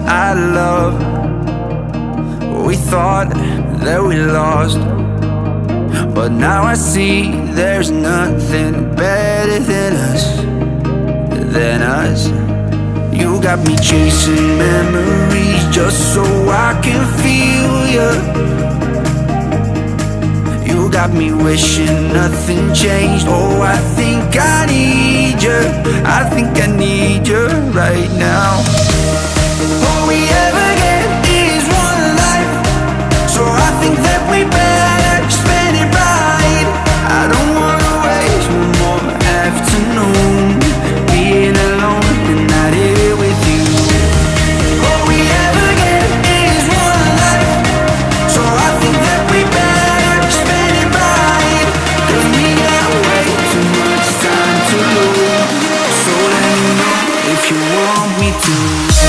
I love. We thought that we lost, but now I see there's nothing better than us, than us. You got me chasing memories just so I can feel you. You got me wishing nothing changed. Oh, I think I need you. I think I need you right now.